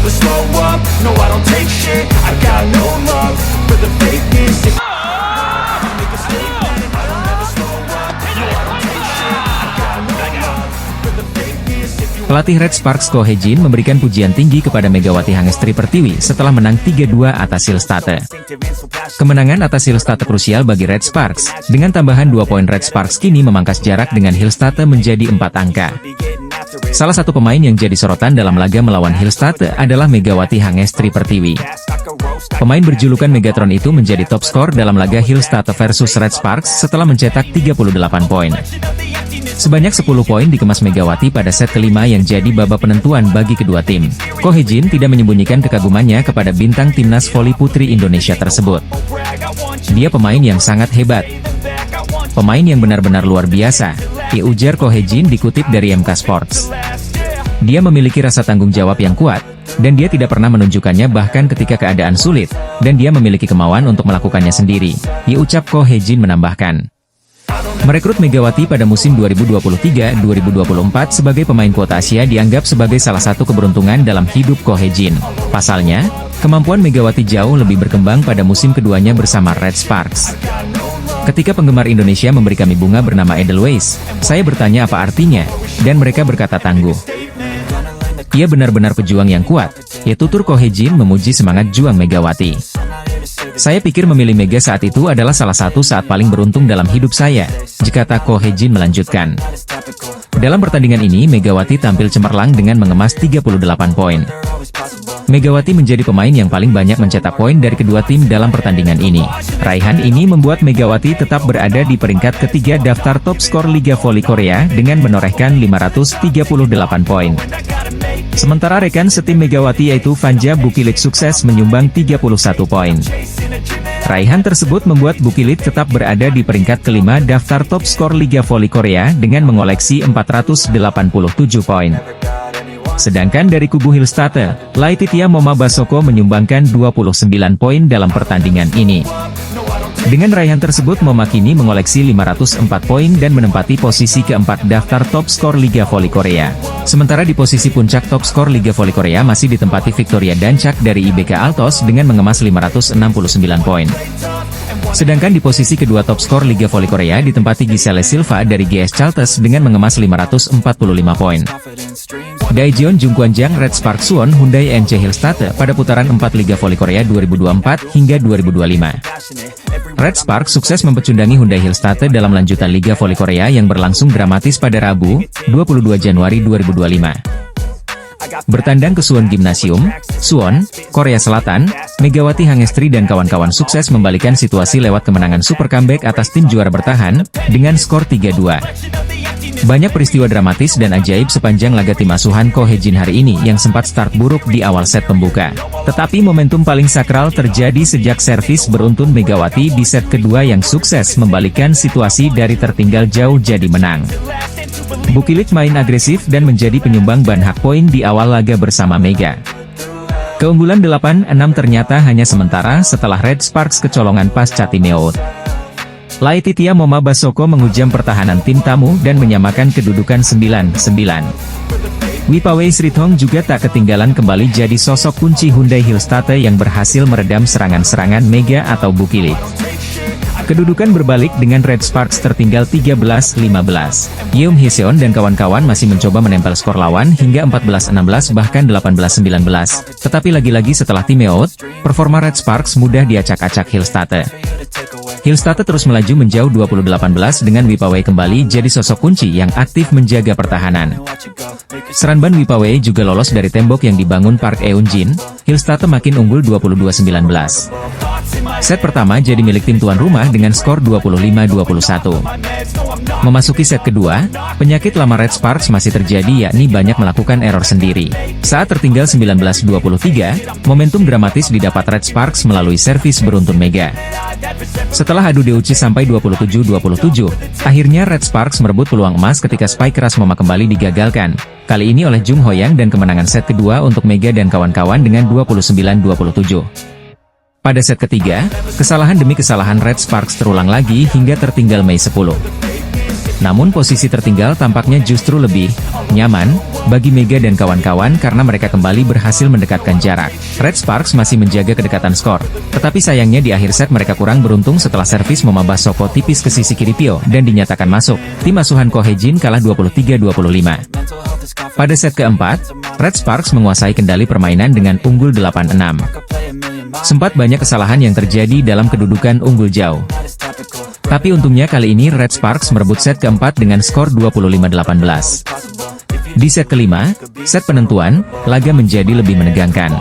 never slow up, no I don't take shit. I got no love for the fakeness. I'ma make a statement, I don't never slow up, no I don't take shit. I got no love for the fakeness. Pelatih Red Sparks Ko Hee-jin memberikan pujian tinggi kepada Megawati Hangestri Pertiwi setelah menang 3-2 atas Hillstate. Kemenangan atas Hillstate krusial bagi Red Sparks. Dengan tambahan 2 poin, Red Sparks kini memangkas jarak dengan Hillstate menjadi 4 angka. Salah satu pemain yang jadi sorotan dalam laga melawan Hillstate adalah Megawati Hangestri Pertiwi. Pemain berjulukan Megatron itu menjadi top skor dalam laga Hillstate versus Red Sparks setelah mencetak 38 poin. Sebanyak 10 poin dikemas Megawati pada set kelima yang jadi babak penentuan bagi kedua tim. Ko Hee-jin tidak menyembunyikan kekagumannya kepada bintang timnas voli putri Indonesia tersebut. Dia pemain yang sangat hebat. Pemain yang benar-benar luar biasa, ujar Ko Hee-jin dikutip dari MK Sports. Dia memiliki rasa tanggung jawab yang kuat, dan dia tidak pernah menunjukkannya bahkan ketika keadaan sulit, dan dia memiliki kemauan untuk melakukannya sendiri, ucap Ko Hee-jin menambahkan. Merekrut Megawati pada musim 2023-2024 sebagai pemain kuota Asia dianggap sebagai salah satu keberuntungan dalam hidup Ko Hee-jin. Pasalnya, kemampuan Megawati jauh lebih berkembang pada musim keduanya bersama Red Sparks. Ketika penggemar Indonesia memberi kami bunga bernama Edelweiss, saya bertanya apa artinya, dan mereka berkata tangguh. Ia benar-benar pejuang yang kuat, tutur Ko Hee-jin memuji semangat juang Megawati. Saya pikir memilih Mega saat itu adalah salah satu saat paling beruntung dalam hidup saya, kata Ko Hee-jin melanjutkan. Dalam pertandingan ini Megawati tampil cemerlang dengan mengemas 38 poin. Megawati menjadi pemain yang paling banyak mencetak poin dari kedua tim dalam pertandingan ini. Raihan ini membuat Megawati tetap berada di peringkat ketiga daftar top skor Liga Voli Korea dengan menorehkan 538 poin. Sementara rekan setim Megawati yaitu Vanja Bukilit sukses menyumbang 31 poin. Raihan tersebut membuat Bukilit tetap berada di peringkat kelima daftar top skor Liga Voli Korea dengan mengoleksi 487 poin. Sedangkan dari kubu Hillstate, Laetitia Moma Basoko menyumbangkan 29 poin dalam pertandingan ini. Dengan raihan tersebut Moma kini mengoleksi 504 poin dan menempati posisi keempat daftar top skor Liga Voli Korea. Sementara di posisi puncak top skor Liga Voli Korea masih ditempati Victoria Dancak dari IBK Altos dengan mengemas 569 poin. Sedangkan di posisi kedua top skor Liga Voli Korea ditempati Giselle Silva dari GS Chalters dengan mengemas 545 poin. Daejeon Jungkwanjang Red Sparks Suwon Hyundai NC Hillstate pada putaran 4 Liga Voli Korea 2024 hingga 2025. Red Sparks sukses mempecundangi Hyundai Hillstate dalam lanjutan Liga Voli Korea yang berlangsung dramatis pada Rabu, 22 Januari 2025. Bertandang ke Suwon Gymnasium, Suwon, Korea Selatan, Megawati Hangestri dan kawan-kawan sukses membalikan situasi lewat kemenangan super comeback atas tim juara bertahan, dengan skor 3-2. Banyak peristiwa dramatis dan ajaib sepanjang laga tim asuhan Ko Hee-jin hari ini yang sempat start buruk di awal set pembuka. Tetapi momentum paling sakral terjadi sejak servis beruntun Megawati di set kedua yang sukses membalikan situasi dari tertinggal jauh jadi menang. Bukilit main agresif dan menjadi penyumbang ban hak poin di awal laga bersama Mega. Keunggulan 8-6 ternyata hanya sementara setelah Red Sparks kecolongan pasca timeout. Laetitia Moma Basoko menghujam pertahanan tim tamu dan menyamakan kedudukan 9-9. Wipawei Srithong juga tak ketinggalan kembali jadi sosok kunci Hyundai Hillstate yang berhasil meredam serangan-serangan Mega atau Bukilit. Kedudukan berbalik dengan Red Sparks tertinggal 13-15. Yeom Hee-seon dan kawan-kawan masih mencoba menempel skor lawan hingga 14-16 bahkan 18-19. Tetapi lagi-lagi setelah timeout, performa Red Sparks mudah diacak-acak Hillstate. Hillstate terus melaju menjauh 20-18 dengan Wipawei kembali jadi sosok kunci yang aktif menjaga pertahanan. Seranban Wipawei juga lolos dari tembok yang dibangun Park Eun-jin. Hillstate makin unggul 22-19. Set pertama jadi milik tim tuan rumah dengan skor 25-21. Memasuki set kedua, penyakit lama Red Sparks masih terjadi yakni banyak melakukan error sendiri. Saat tertinggal 19-23, momentum dramatis didapat Red Sparks melalui servis beruntun Mega. Setelah adu deuci sampai 27-27, akhirnya Red Sparks merebut peluang emas ketika spike keras Moma kembali digagalkan. Kali ini oleh Jung Hoyang dan kemenangan set kedua untuk Mega dan kawan-kawan dengan 29-27. Pada set ketiga, kesalahan demi kesalahan Red Sparks terulang lagi hingga tertinggal Mei 10. Namun posisi tertinggal tampaknya justru lebih nyaman bagi Mega dan kawan-kawan karena mereka kembali berhasil mendekatkan jarak. Red Sparks masih menjaga kedekatan skor, tetapi sayangnya di akhir set mereka kurang beruntung setelah servis memabah Soko tipis ke sisi kiri Pio dan dinyatakan masuk. Tim asuhan Ko Hye-jin kalah 23-25. Pada set keempat, Red Sparks menguasai kendali permainan dengan unggul 8-6. Sempat banyak kesalahan yang terjadi dalam kedudukan unggul jauh. Tapi untungnya kali ini Red Sparks merebut set keempat dengan skor 25-18. Di set kelima, set penentuan, laga menjadi lebih menegangkan.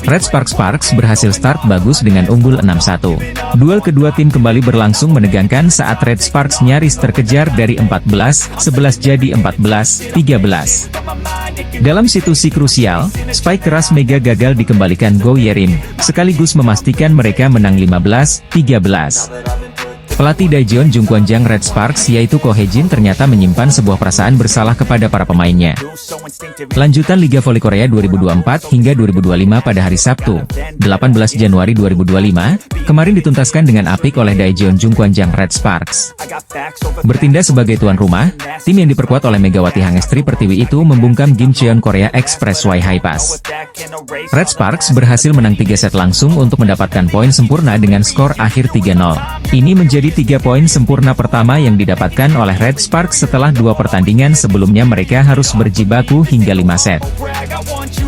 Red Sparks berhasil start bagus dengan unggul 6-1. Duel kedua tim kembali berlangsung menegangkan saat Red Sparks nyaris terkejar dari 14-11 jadi 14-13. Dalam situasi krusial, spike keras Mega gagal dikembalikan Go Yerim, sekaligus memastikan mereka menang 15-13. Pelatih Daejeon Jungkwanjang Red Sparks yaitu Ko Hye-jin ternyata menyimpan sebuah perasaan bersalah kepada para pemainnya. Lanjutan Liga Voli Korea 2024 hingga 2025 pada hari Sabtu, 18 Januari 2025, kemarin dituntaskan dengan apik oleh Daejeon Jungkwanjang Red Sparks. Bertindak sebagai tuan rumah, tim yang diperkuat oleh Megawati Hangestri Pertiwi itu membungkam Gimcheon Korea Expressway High Pass. Red Sparks berhasil menang 3 set langsung untuk mendapatkan poin sempurna dengan skor akhir 3-0. Ini menjadi 3 poin sempurna pertama yang didapatkan oleh Red Sparks setelah 2 pertandingan sebelumnya mereka harus berjibaku hingga 5 set.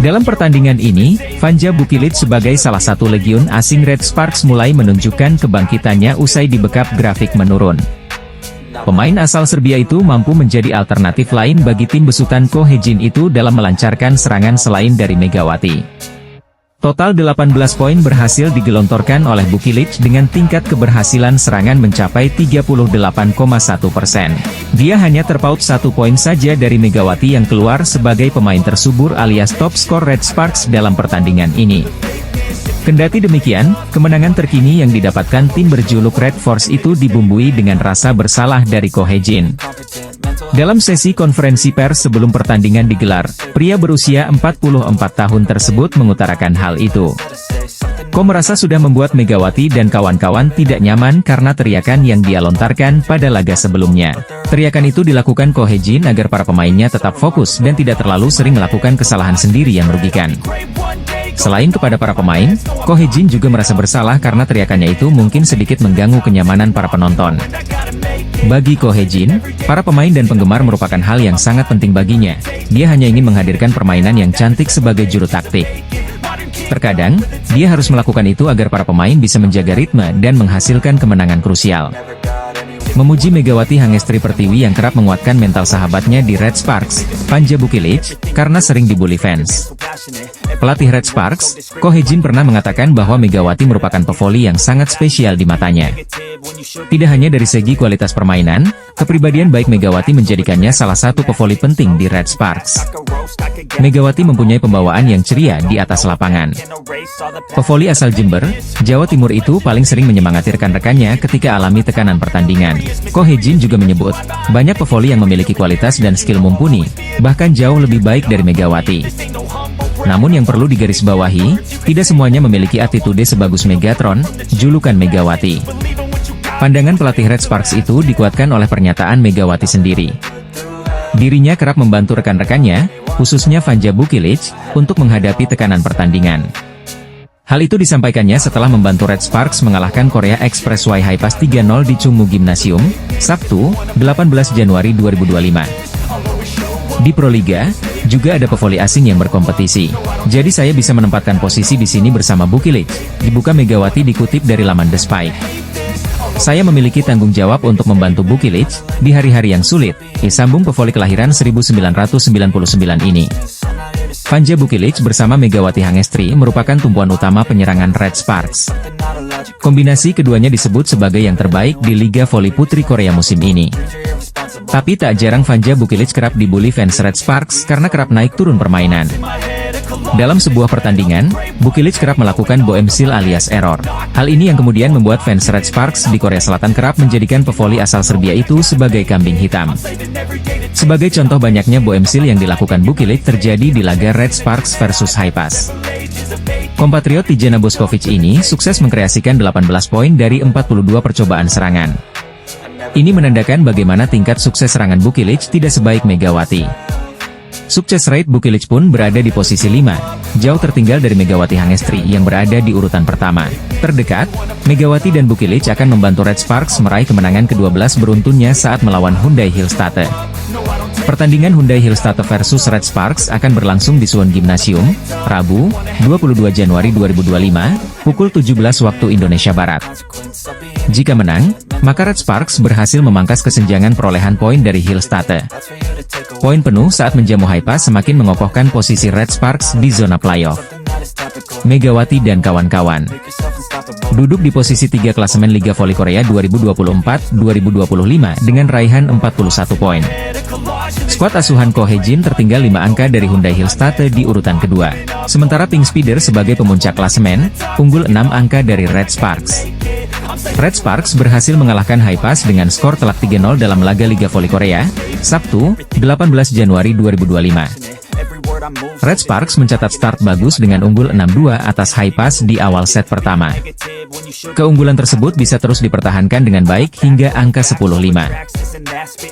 Dalam pertandingan ini, Vanja Bukilic sebagai salah satu legiun asing Red Sparks mulai menunjukkan kebangkitannya usai dibekap grafik menurun. Pemain asal Serbia itu mampu menjadi alternatif lain bagi tim besutan Ko Hye-jin itu dalam melancarkan serangan selain dari Megawati. Total 18 poin berhasil digelontorkan oleh Bukilic dengan tingkat keberhasilan serangan mencapai 38,1%. Dia hanya terpaut 1 poin saja dari Megawati yang keluar sebagai pemain tersubur alias top skor Red Sparks dalam pertandingan ini. Kendati demikian, kemenangan terkini yang didapatkan tim berjuluk Red Force itu dibumbui dengan rasa bersalah dari Ko Hye-jin. Dalam sesi konferensi pers sebelum pertandingan digelar, pria berusia 44 tahun tersebut mengutarakan hal itu. Ko merasa sudah membuat Megawati dan kawan-kawan tidak nyaman karena teriakan yang dia lontarkan pada laga sebelumnya. Teriakan itu dilakukan Ko Hye-jin agar para pemainnya tetap fokus dan tidak terlalu sering melakukan kesalahan sendiri yang merugikan. Selain kepada para pemain, Ko Hye-jin juga merasa bersalah karena teriakannya itu mungkin sedikit mengganggu kenyamanan para penonton. Bagi Ko Hye-jin, para pemain dan penggemar merupakan hal yang sangat penting baginya. Dia hanya ingin menghadirkan permainan yang cantik sebagai juru taktik. Terkadang, dia harus melakukan itu agar para pemain bisa menjaga ritme dan menghasilkan kemenangan krusial. Memuji Megawati Hangestri Pertiwi yang kerap menguatkan mental sahabatnya di Red Sparks, Vanja Bukilic, karena sering dibully fans. Pelatih Red Sparks, Ko Hye-jin pernah mengatakan bahwa Megawati merupakan pevoli yang sangat spesial di matanya. Tidak hanya dari segi kualitas permainan, kepribadian baik Megawati menjadikannya salah satu pevoli penting di Red Sparks. Megawati mempunyai pembawaan yang ceria di atas lapangan. Pevoli asal Jember, Jawa Timur itu paling sering menyemangati rekan-rekannya ketika alami tekanan pertandingan. Ko Hye-jin juga menyebut, banyak pevoli yang memiliki kualitas dan skill mumpuni, bahkan jauh lebih baik dari Megawati. Namun yang perlu digarisbawahi, tidak semuanya memiliki attitude sebagus Megatron, julukan Megawati. Pandangan pelatih Red Sparks itu dikuatkan oleh pernyataan Megawati sendiri. Dirinya kerap membantu rekan-rekannya, khususnya Vanja Bukilic, untuk menghadapi tekanan pertandingan. Hal itu disampaikannya setelah membantu Red Sparks mengalahkan Korea Expressway High Pass 3-0 di Chungmu Gymnasium, Sabtu, 18 Januari 2025. Di Proliga, juga ada pevoli asing yang berkompetisi. Jadi saya bisa menempatkan posisi di sini bersama Bukilic, dibuka Megawati dikutip dari laman The Spike. Saya memiliki tanggung jawab untuk membantu Bukilic di hari-hari yang sulit, sambung pevoli kelahiran 1999 ini. Vanja Bukilic bersama Megawati Hangestri merupakan tumpuan utama penyerangan Red Sparks. Kombinasi keduanya disebut sebagai yang terbaik di Liga Voli Putri Korea musim ini. Tapi tak jarang Vanja Bukilic kerap dibully fans Red Sparks karena kerap naik turun permainan. Dalam sebuah pertandingan, Bukilic kerap melakukan boemsil alias error. Hal ini yang kemudian membuat fans Red Sparks di Korea Selatan kerap menjadikan pevoli asal Serbia itu sebagai kambing hitam. Sebagai contoh banyaknya boemsil yang dilakukan Bukilic terjadi di laga Red Sparks versus High Pass. Kompatriot Tijana Boskovic ini sukses mengkreasikan 18 poin dari 42 percobaan serangan. Ini menandakan bagaimana tingkat sukses serangan Bukilic tidak sebaik Megawati. Sukses rate Bukilic pun berada di posisi 5, jauh tertinggal dari Megawati Hangestri yang berada di urutan pertama. Terdekat, Megawati dan Bukilic akan membantu Red Sparks meraih kemenangan ke-12 beruntunnya saat melawan Hyundai Hillstatte. Pertandingan Hyundai Hillstatte versus Red Sparks akan berlangsung di Suwon Gymnasium, Rabu, 22 Januari 2025, pukul 17 waktu Indonesia Barat. Jika menang, maka Red Sparks berhasil memangkas kesenjangan perolehan poin dari Hillstatte. Poin penuh saat menjamu Haipas semakin mengokohkan posisi Red Sparks di zona playoff. Megawati dan kawan-kawan duduk di posisi 3 klasemen Liga Voli Korea 2024-2025 dengan raihan 41 poin. Skuad asuhan Ko Hye-jin tertinggal 5 angka dari Hyundai Hillstatte di urutan kedua. Sementara Pink Speeder sebagai pemuncak klasemen, unggul 6 angka dari Red Sparks. Red Sparks berhasil mengalahkan Haipas dengan skor telak 3-0 dalam laga Liga Voli Korea, Sabtu, 18 Januari 2025. Red Sparks mencatat start bagus dengan unggul 6-2 atas Haipas di awal set pertama. Keunggulan tersebut bisa terus dipertahankan dengan baik hingga angka 10-5.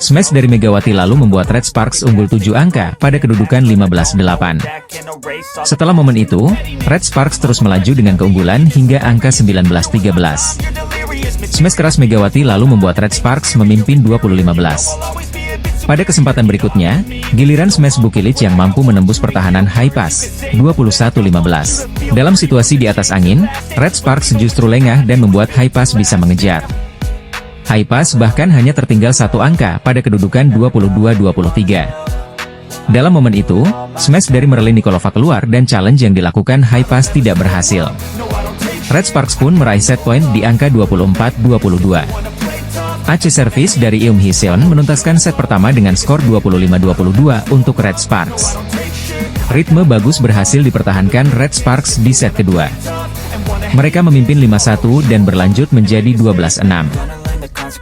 Smash dari Megawati lalu membuat Red Sparks unggul 7 angka pada kedudukan 15-8. Setelah momen itu, Red Sparks terus melaju dengan keunggulan hingga angka 19-13. Smash keras Megawati lalu membuat Red Sparks memimpin 20-15. Pada kesempatan berikutnya, giliran smash Bukilic yang mampu menembus pertahanan Haipas, 21-15. Dalam situasi di atas angin, Red Sparks justru lengah dan membuat Haipas bisa mengejar. Haipas bahkan hanya tertinggal 1 angka pada kedudukan 22-23. Dalam momen itu, smash dari Merlin Nikolova keluar dan challenge yang dilakukan Haipas tidak berhasil. Red Sparks pun meraih set point di angka 24-22. AC service dari Eum Hee-seon menuntaskan set pertama dengan skor 25-22 untuk Red Sparks. Ritme bagus berhasil dipertahankan Red Sparks di set kedua. Mereka memimpin 5-1 dan berlanjut menjadi 12-6.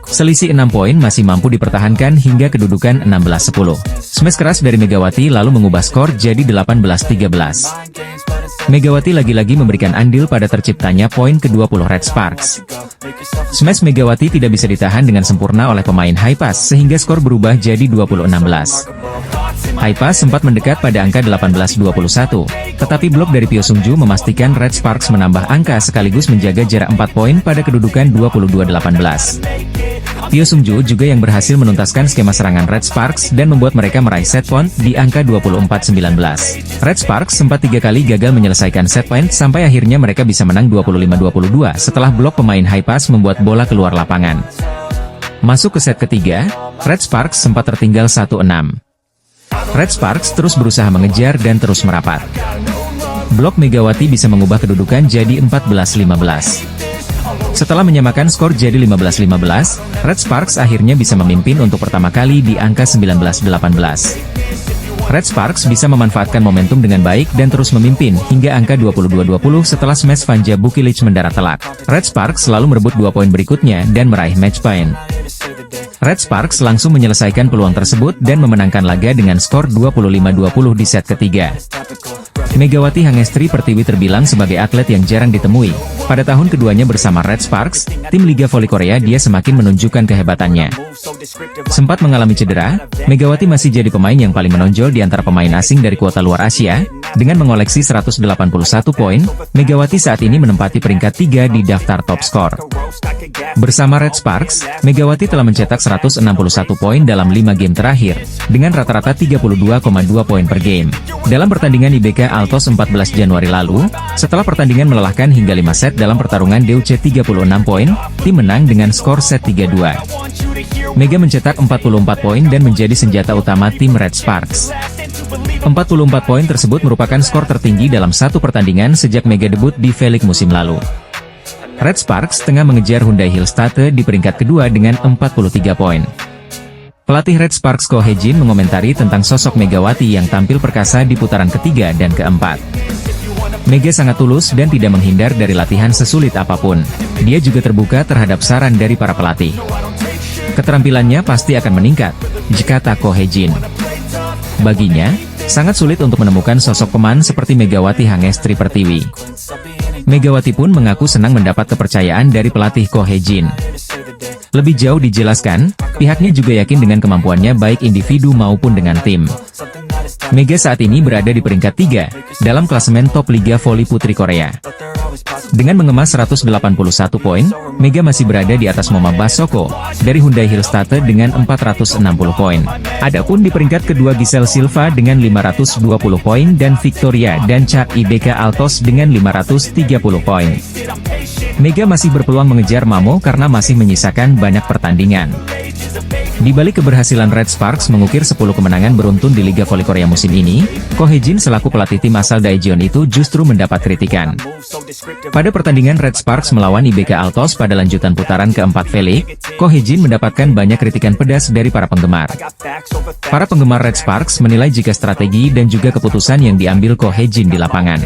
Selisih 6 poin masih mampu dipertahankan hingga kedudukan 16-10. Smash keras dari Megawati lalu mengubah skor jadi 18-13. Megawati lagi-lagi memberikan andil pada terciptanya poin ke-20 Red Sparks. Smash Megawati tidak bisa ditahan dengan sempurna oleh pemain Haipas sehingga skor berubah jadi 20-16. Haipas sempat mendekat pada angka 18-21, tetapi blok dari Pyo Sung-ju memastikan Red Sparks menambah angka sekaligus menjaga jarak 4 poin pada kedudukan 22-18. Pyo Sung-ju juga yang berhasil menuntaskan skema serangan Red Sparks dan membuat mereka meraih set point di angka 24-19. Red Sparks sempat 3 kali gagal menyelesaikan set point sampai akhirnya mereka bisa menang 25-22 setelah blok pemain Haipas membuat bola keluar lapangan. Masuk ke set ketiga, Red Sparks sempat tertinggal 1-6. Red Sparks terus berusaha mengejar dan terus merapat. Blok Megawati bisa mengubah kedudukan jadi 14-15. Setelah menyamakan skor jadi 15-15, Red Sparks akhirnya bisa memimpin untuk pertama kali di angka 19-18. Red Sparks bisa memanfaatkan momentum dengan baik dan terus memimpin hingga angka 22-20 setelah smash Vanja Bukilic mendarat telak. Red Sparks selalu merebut 2 poin berikutnya dan meraih match point. Red Sparks langsung menyelesaikan peluang tersebut dan memenangkan laga dengan skor 25-20 di set ketiga. Megawati Hangestri Pertiwi terbilang sebagai atlet yang jarang ditemui. Pada tahun keduanya bersama Red Sparks, tim Liga Voli Korea dia semakin menunjukkan kehebatannya. Sempat mengalami cedera, Megawati masih jadi pemain yang paling menonjol di antara pemain asing dari kuota luar Asia. Dengan mengoleksi 181 poin, Megawati saat ini menempati peringkat 3 di daftar top skor. Bersama Red Sparks, Megawati telah mencetak 161 poin dalam 5 game terakhir, dengan rata-rata 32,2 poin per game. Dalam pertandingan IBK Altos 14 Januari lalu, setelah pertandingan melelahkan hingga 5 set dalam pertarungan DUC 36 poin, tim menang dengan skor set 3-2. Mega mencetak 44 poin dan menjadi senjata utama tim Red Sparks. 44 poin tersebut merupakan skor tertinggi dalam satu pertandingan sejak Mega debut di V-League musim lalu. Red Sparks tengah mengejar Hyundai Hillstatte di peringkat kedua dengan 43 poin. Pelatih Red Sparks Ko Hye-jin mengomentari tentang sosok Megawati yang tampil perkasa di putaran ketiga dan keempat. Mega sangat tulus dan tidak menghindar dari latihan sesulit apapun. Dia juga terbuka terhadap saran dari para pelatih. Keterampilannya pasti akan meningkat, kata Ko Hye-jin. Baginya, sangat sulit untuk menemukan sosok peman seperti Megawati Hangestri Pertiwi. Megawati pun mengaku senang mendapat kepercayaan dari pelatih Ko Hye-jin. Lebih jauh dijelaskan, pihaknya juga yakin dengan kemampuannya baik individu maupun dengan tim. Mega saat ini berada di peringkat 3 dalam klasemen top Liga Voli Putri Korea. Dengan mengemas 181 poin, Mega masih berada di atas Moma Basoko dari Hyundai Hillstatter dengan 460 poin. Adapun di peringkat kedua Giselle Silva dengan 520 poin dan Victoria dan Chad IBK Altos dengan 530 poin. Mega masih berpeluang mengejar Mamo karena masih menyisakan banyak pertandingan. Di balik keberhasilan Red Sparks mengukir 10 kemenangan beruntun di Liga Voli Korea musim ini, Ko Hye-jin selaku pelatih tim asal Daejeon itu justru mendapat kritikan. Pada pertandingan Red Sparks melawan IBK Altos pada lanjutan putaran keempat V-League, Ko Hye-jin mendapatkan banyak kritikan pedas dari para penggemar. Para penggemar Red Sparks menilai jika strategi dan juga keputusan yang diambil Ko Hye-jin di lapangan